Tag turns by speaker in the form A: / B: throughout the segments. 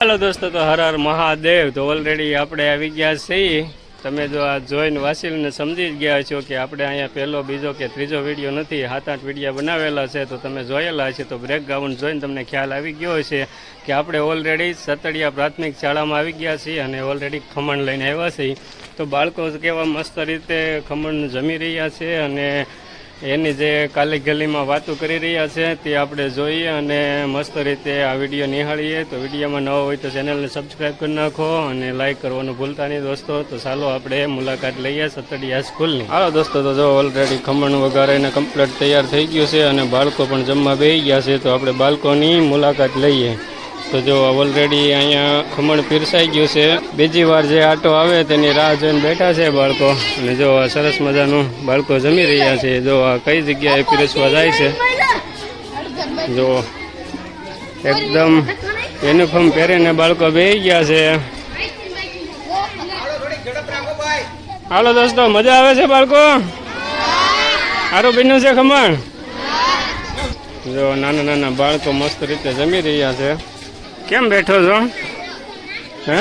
A: Hello दोस्तों, तो हर हर महादेव। तो ऑलरेडी આપણે આવી ગયા છીએ। તમે જો આ જોઈને વાસીને સમજી જ ગયા છો કે આપણે અહીંયા પહેલો બીજો કે ત્રીજો વિડીયો નથી, 7-8 વિડીયો બનાવેલા છે। તો તમે જોયેલા છે તો બ્રેકગ્રાઉન્ડ જોઈને તમને ખ્યાલ આવી ગયો હશે કે આપણે ઓલરેડી સતડિયા પ્રાથમિક શાળામાં આવી ગયા છીએ અને ઓલરેડી ખમણ લઈને આવ્યા છીએ। તો બાળકો કેવા મસ્ત રીતે ખમણ જમી રહ્યા છે અને એની જે કાલી ગલીમાં વાતો કરી રહ્યા છે તે આપણે જોઈએ અને મસ્ત રીતે આ વિડીયો નિહાળીએ। તો વિડીયોમાં નવો હોય તો ચેનલને સબસ્ક્રાઈબ કરી નાખો અને લાઈક કરવાનું ભૂલતા નહીં દોસ્તો। તો ચાલો આપણે મુલાકાત લઈએ સતડિયા સ્કૂલની। હાલો દોસ્તો, તો જો ઓલરેડી ખમણ વઘારીને કમ્પ્લીટ તૈયાર થઈ ગયું છે અને બાળકો પણ જમવા બેસી ગયા છે। તો આપણે બાળકોની મુલાકાત લઈએ। તો જો ઓલરેડી અહીંયા ખમણ પીરસાઈ ગયું છે। બીજી વાર જે આટો આવે તેની રાહ જોઈને બેઠા છે બાળકો। અને જો આ સરસ મજાનું બાળકો જમી રહ્યા છે। જો આ કઈ જગ્યાએ પીરસવા જાય છે, જો એકદમ યુનિફોર્મ પહેરીને બાળકો બેસી ગયા છે। હાલો દોસ્તો, મજા આવે છે બાળકો? સારું બન્યું છે ખમણ? જો નાના નાના બાળકો મસ્ત રીતે જમી રહ્યા છે। કેમ બેઠો છો? હે,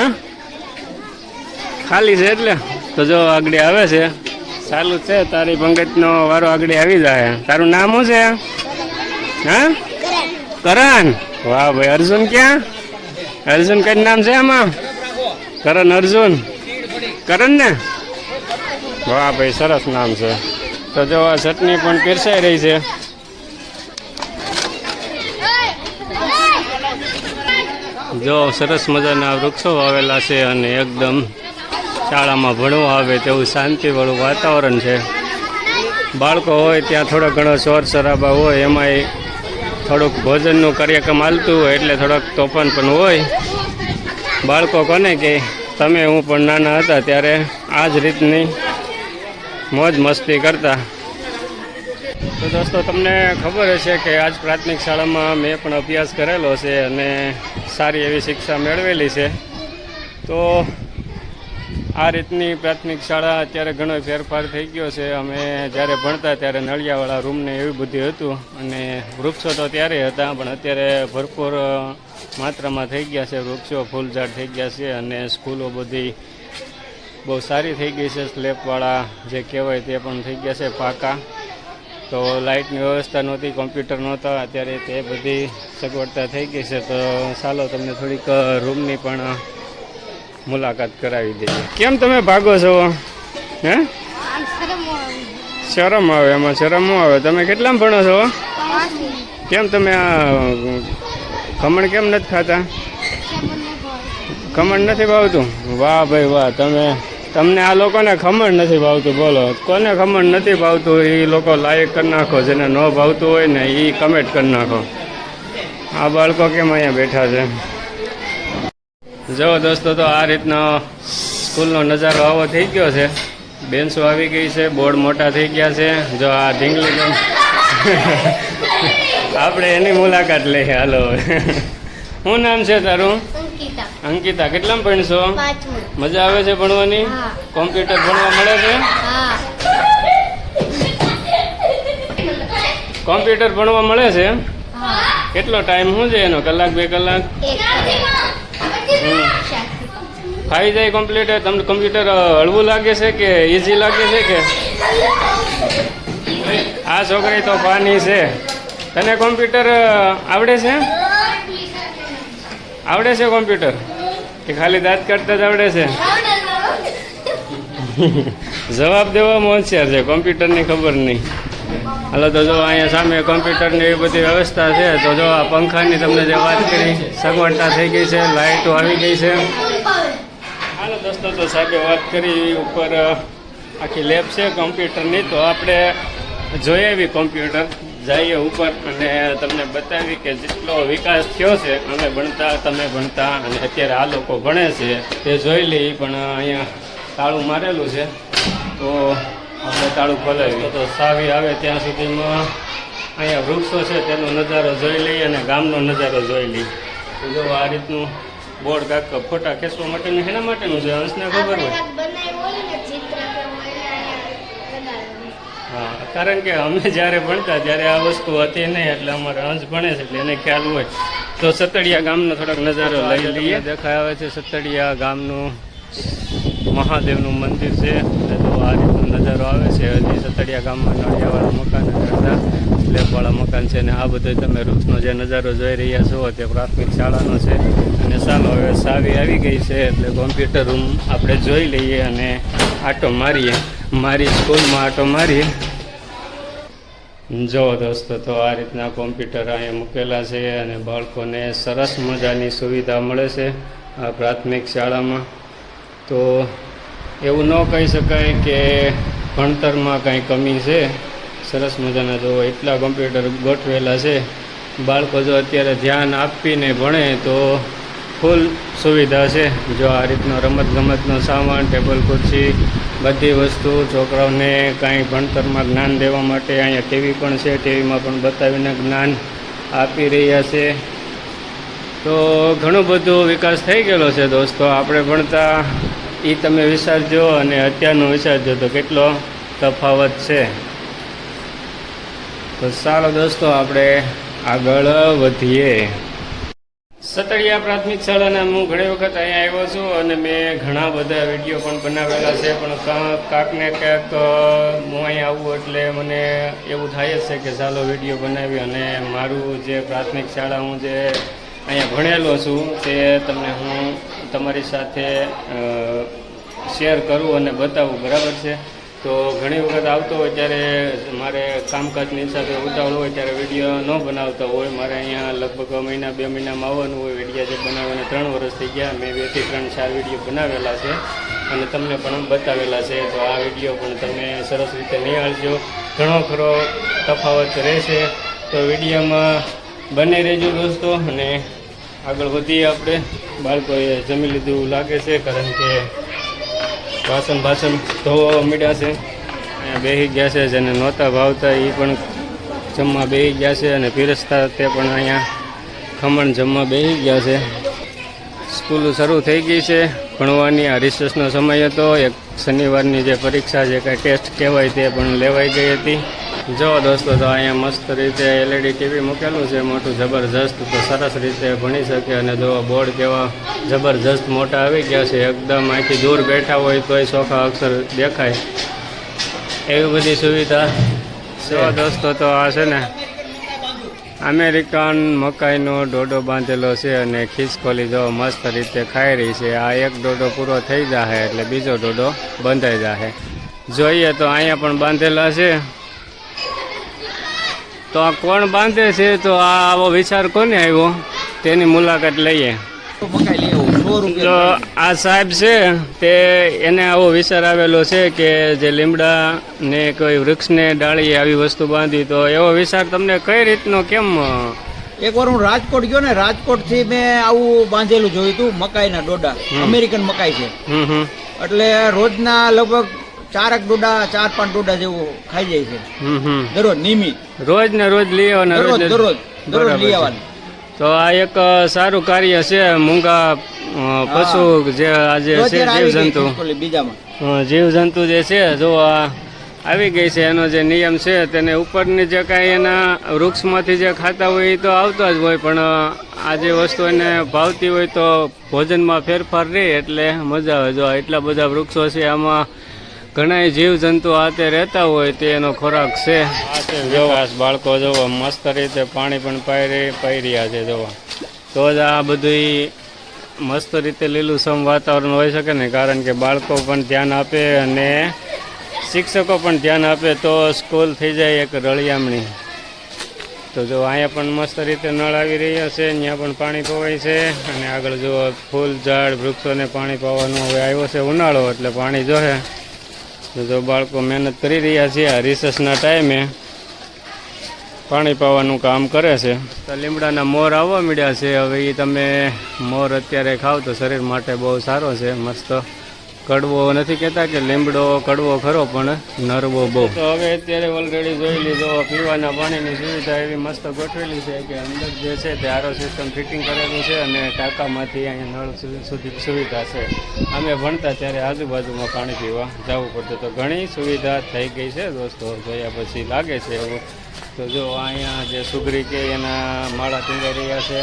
A: ખાલી છે એટલે? તો જો આગળ આવે છે, ચાલુ છે તારી પંગતનો વારો આગળ આવી જાય। તારું નામ શું છે? હા, કરણ। વાહ ભાઈ, અર્જુન ક્યાં? અર્જુન કઈ નામ છે આમાં? કરણ, અર્જુન, કરણ ને? વાહ ભાઈ, સરસ નામ છે। તો જો આ ચટણી પણ પીરસાઈ રહી છે। જો સરસ મજાના વૃક્ષો વાવેલા છે અને એકદમ શાળામાં ભણવા આવે તેવું શાંતિવાળું વાતાવરણ છે। બાળકો હોય ત્યાં થોડો ઘણો શોર શરાબા હોય, એમાંય થોડુંક ભોજનનું કાર્યક્રમ હાલતું હોય એટલે થોડોક તોફાન પણ હોય। બાળકો કોને કે તમે હું પણ નાના હતા ત્યારે આ જ રીતની મોજ મસ્તી કરતા। તો દોસ્તો, તમને ખબર હશે કે આજ પ્રાથમિક શાળામાં મેં પણ અભ્યાસ કરેલો છે અને સારી એવી શિક્ષા મેળવેલી છે। તો આ રીતની પ્રાથમિક શાળા અત્યારે ઘણો ફેરફાર થઈ ગયો છે। અમે જ્યારે ભણતા ત્યારે નળિયાવાળા રૂમને એવું બધું હતું અને વૃક્ષો તો ત્યારે હતા પણ અત્યારે ભરપૂર માત્રામાં થઈ ગયા છે વૃક્ષો, ફૂલઝાડ થઈ ગયા છે અને સ્કૂલો બધી બહુ સારી થઈ ગઈ છે। સ્લેબવાળા જે કહેવાય તે પણ થઈ ગયા છે પાકા। તો લાઇટની વ્યવસ્થા નહોતી, કોમ્પ્યુટર નહોતા, અત્યારે તે બધી સગવડતા થઈ ગઈ છે। તો ચાલો તમને થોડીક રૂમની પણ મુલાકાત કરાવી દઈએ। કેમ તમે ભાગો છો? હે, શરમ આવે? એમાં શરમ શું આવે? તમે કેટલામાં ભણો છો? કેમ તમે આ ખમણ કેમ નથી ખાતા? ખમણ નથી ભાવતું? વાહ ભાઈ વાહ, તમને આ લોકોને ખમણ નથી ભાવતું? બોલો, કોને ખમણ નથી ભાવતું એ લોકો લાઈક કરી નાખો, જેને ન ભાવતું હોય ને એ કમેન્ટ કરી નાખો। આ બાળકો કેમ અહીંયા બેઠા છે? જો દોસ્તો, તો આ રીતનો સ્કૂલનો નજારો આવો થઈ ગયો છે। બેન્ચો આવી ગઈ છે, બોર્ડ મોટા થઈ ગયા છે। જો આ ઢીંગલી આપણે એની મુલાકાત લઈએ। હાલો, શું નામ છે તારું? અંકિતા। કેટલામાં ભણશો? મજા આવે છે ભણવાની? કોમ્પ્યુટર ભણવા મળે છે? કોમ્પ્યુટર ભણવા મળે છે? કેટલો ટાઈમ શું છે એનો? કલાક, 2 કલાક? ફાવી જાય કોમ્પ્યુટર? તમને કોમ્પ્યુટર હળવું લાગે છે કે ઇઝી લાગે છે કે? આ છોકરી તો પાની છે। તને કોમ્પ્યુટર આવડે છે? આવડે છે કોમ્પ્યુટર કે ખાલી દાંત કાઢતા જ આવડે છે? જવાબ દેવામાં હોશિયાર છે, કોમ્પ્યુટરની ખબર નહીં। હાલો, તો જો અહીંયા સામે કોમ્પ્યુટરની એવી બધી વ્યવસ્થા છે। તો જો આ પંખાની તમને જે વાત કરી સગવડતા થઈ ગઈ છે, લાઇટો આવી ગઈ છે। હાલો દોસ્તો, તો સાહેબે વાત કરી ઉપર આખી લેબ છે કોમ્પ્યુટરની। તો આપણે જોઈએ એવી કોમ્પ્યુટર જઈએ ઉપર અને તમને બતાવી કે જેટલો વિકાસ થયો છે, અમે ભણતા, તમે ભણતા અને અત્યારે આ લોકો ભણે છે તે જોઈ લઈએ। પણ અહીંયા તાળું મારેલું છે તો આપણે તાળું ખોલાવીએ તો સાવી આવે ત્યાં સુધીમાં અહીંયા વૃક્ષો છે તેનો નજારો જોઈ લઈએ અને ગામનો નજારો જોઈ લઈએ। તો જો આ રીતનું બોર્ડ કાંક ફોટા ખેંચવા માટેનું એના માટેનું છે, અંશને ખબર હોય? હા, કારણ કે અમે જ્યારે ભણતા ત્યારે આ વસ્તુ હતી નહીં એટલે અમારે અંશ ભણે છે એટલે એને ખ્યાલ હોય। તો સતડિયા ગામનો થોડોક નજારો લઈ લઈએ. દેખાય આવે છે સતડિયા ગામનું મહાદેવનું મંદિર છે. તો આ રીતનો નજારો આવે છે. હજી સતડિયા ગામમાં નળિયાવાળા મકાન કરતા સ્લેબવાળા મકાન છે. ને આ બધો તમે વૃક્ષનો જે નજારો જોઈ રહ્યા છો તે પ્રાથમિક શાળાનો છે. અને ચાલો હવે સાવી આવી ગઈ છે એટલે કોમ્પ્યુટર રૂમ આપણે જોઈ લઈએ અને આટો મારીએ. મારી સ્કૂલમાં આટો મારીએ. જો દોસ્તો, તો આ રીતના કોમ્પ્યુટર અહીંયા મૂકેલા છે અને બાળકોને સરસ મજાની સુવિધા મળે છે આ પ્રાથમિક શાળામાં. તો એવું ન કહી શકાય કે ભણતરમાં કાંઈ કમી છે. સરસ મજાના જો એટલા કોમ્પ્યુટર ગોઠવેલા છે. બાળકો જો અત્યારે ધ્યાન આપીને ભણે તો ફૂલ સુવિધા છે. જો આ રીતનો રમતગમતનો સામાન, ટેબલ ખુરશી, બધી વસ્તુ છોકરાઓને કાંઈ ભણતરમાં જ્ઞાન દેવા માટે અહીંયા ટીવી પણ છે. ટીવીમાં પણ બતાવીને જ્ઞાન આપી રહ્યા છે. તો ઘણો બધો વિકાસ થઈ ગયેલો છે દોસ્તો. આપણે ભણતા એ તમે વિચારજો અને અત્યારનો વિચારજો તો કેટલો તફાવત છે. તો ચાલો દોસ્તો, આપણે આગળ વધીએ. સતડિયા પ્રાથમિક શાળાના હું ઘણી વખત અહીંયા આવ્યો છું અને મેં ઘણા બધા વિડીયો પણ બનાવેલા છે. પણ કાંક ને ક્યાંક હું અહીંયા આવું એટલે મને એવું થાય જ છે કે ચાલો વિડીયો બનાવી અને મારું જે પ્રાથમિક શાળા હું જે અહીંયા ભણેલો છું તે તમને હું તમારી સાથે શેર કરું અને બતાવું. બરાબર છે. તો ઘણી વખત આવતો હોય ત્યારે મારે કામકાજની સાથે ઉતાવળ હોય ત્યારે વિડીયો ન બનાવતા હોય. મારે અહીંયા લગભગ મહિના 2 મહિનામાં આવવાનું હોય. વિડીયો જે બનાવવાને 3 વર્ષ થઈ ગયા. મેં 2 થી 3 4 વિડીયો બનાવેલા છે અને તમને પણ બતાવેલા છે. તો આ વિડીયો પણ તમે સરસ રીતે નિહાળજો. ઘણો ખરો તફાવત રહેશે. તો વિડીયોમાં બને રહેજો દોસ્તો અને આગળ વધીએ આપણે. બાળકોએ જમી લીધું લાગે છે કારણ કે ભાષણ ધોવા મીડ્યા છે. અહીંયા બેસી ગયા છે. જેને નહોતા ભાવતા એ પણ જમવા બેસી ગયા છે અને પીરસતા તે પણ અહીંયા ખમણ જમવા બેસી ગયા છે. સ્કૂલ શરૂ થઈ ગઈ છે ભણવાની. આ રિસેસનો સમય હતો. એક શનિવારની જે પરીક્ષા જે કાંઈ ટેસ્ટ કહેવાય તે પણ લેવાઈ ગઈ હતી. જો દોસ્તો, તો અહીંયા મસ્ત રીતે LED ટીવી મૂકેલું છે મોટું જબરજસ્ત. તો સરસ રીતે ભણી શકે અને જો બોર્ડ કેવા જબરજસ્ત મોટા આવી ગયા છે. એકદમ અહીંથી દૂર બેઠા હોય તોય ચોખ્ખા અક્ષર દેખાય એવી બધી સુવિધા છે દોસ્તો. તો આ છે ને અમેરિકન મકાઈનો ડોડો બાંધેલો છે અને ખિસકોલી જો મસ્ત રીતે ખાઈ રહી છે. આ એક ડોડો પૂરો થઈ જશે એટલે બીજો ડોડો બંધાઈ જશે. જોઈએ તો અહીંયા પણ બાંધેલા છે. તો આ કોણ બાંધે છે? તો આ આવો વિચાર કોને આવ્યો તેની મુલાકાત લઈએ. તો આ સાહેબ છે તે એને આવો વિચાર આવેલો છે કે જે લીમડા ને કોઈ વૃક્ષને ડાળીએ આવી વસ્તુ બાંધી. તો એવો વિચાર તમને કઈ રીતનો કેમ?
B: એકવાર હું રાજકોટ ગયો ને, રાજકોટ થી મેં આવું બાંધેલું જોયું હતું. મકાઈના ડોડા, અમેરિકન મકાઈ છે. એટલે રોજના લગભગ 4 ડોડા 4-5 ડોડા જેવું ખાઈ જાય છે દરરોજ નિયમિત.
A: રોજ ને રોજ લઈ આવવાના?
B: દરરોજ લઈ આવવાનું.
A: તો આ એક સારું કાર્ય છે. મૂંગા પશુ જે આજે છે જીવજંતુ જે છે જો આ આવી ગઈ છે. એનો જે નિયમ છે તેને ઉપરની જે કાંઈ એના વૃક્ષમાંથી જે ખાતા હોય એ તો આવતા જ હોય. પણ આ જે વસ્તુ એને ભાવતી હોય તો ભોજનમાં ફેરફાર રહે એટલે મજા આવે. જો એટલા બધા વૃક્ષો છે આમાં ઘણા જીવજંતુ આતે રહેતા હોય તે એનો ખોરાક છે. વિકાસ બાળકો જોવો મસ્ત રીતે પાણી પણ પાઈ રહ્યા છે. જોવો તો જ આ બધું મસ્ત રીતે લીલુંછમ વાતાવરણ હોઈ શકે ને. કારણ કે બાળકો પણ ધ્યાન આપે અને શિક્ષકો પણ ધ્યાન આપે તો સ્કૂલ થઈ જાય એક રળિયામણી. તો જો અહીંયા પણ મસ્ત રીતે નળ આવી રહ્યા છે. ત્યાં પણ પાણી પવાય છે અને આગળ જો ફૂલ ઝાડ વૃક્ષોને પાણી પાવાનું હવે આવ્યો છે ઉનાળો એટલે પાણી જોહે. જો બાળકો મહેનત કરી રહ્યા છે. આ રિસેસના ટાઈમે પાણી પાવાનું કામ કરે છે. તો લીમડાના મોર આવવા મળ્યા છે. હવે એ તમે મોર અત્યારે ખાવ તો શરીર માટે બહુ સારો છે. મસ્ત કડવો નથી કહેતા કે લીમડો કડવો ખરો પણ નરવો બહુ. તો હવે અત્યારે ઓલરેડી જોઈ લીધો પીવાના પાણીની સુવિધા એવી મસ્ત ગોઠવેલી છે કે અંદર જે છે તે આરો સિસ્ટમ ફિટિંગ કરેલું છે અને ટાંકામાંથી અહીંયા નળ સુધી સુવિધા છે. અમે ભણતા ત્યારે આજુબાજુમાં પાણી પીવા જવું પડતું. તો ઘણી સુવિધા થઈ ગઈ છે દોસ્તો. જોયા પછી લાગે છે એવું. તો જો અહીંયા જે સુગરી કે એના માળા ટીંગાઈ રહ્યા છે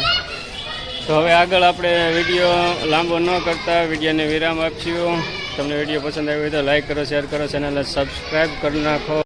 A: તો હવે આગળ આપણે વિડીયો લાંબો ન કરતા વિડીયોને વિરામ આપશું. તમને વિડીયો પસંદ આવ્યો હોય તો લાઈક કરો, શેર કરો, ચેનલને સબસ્ક્રાઈબ કરી નાખો.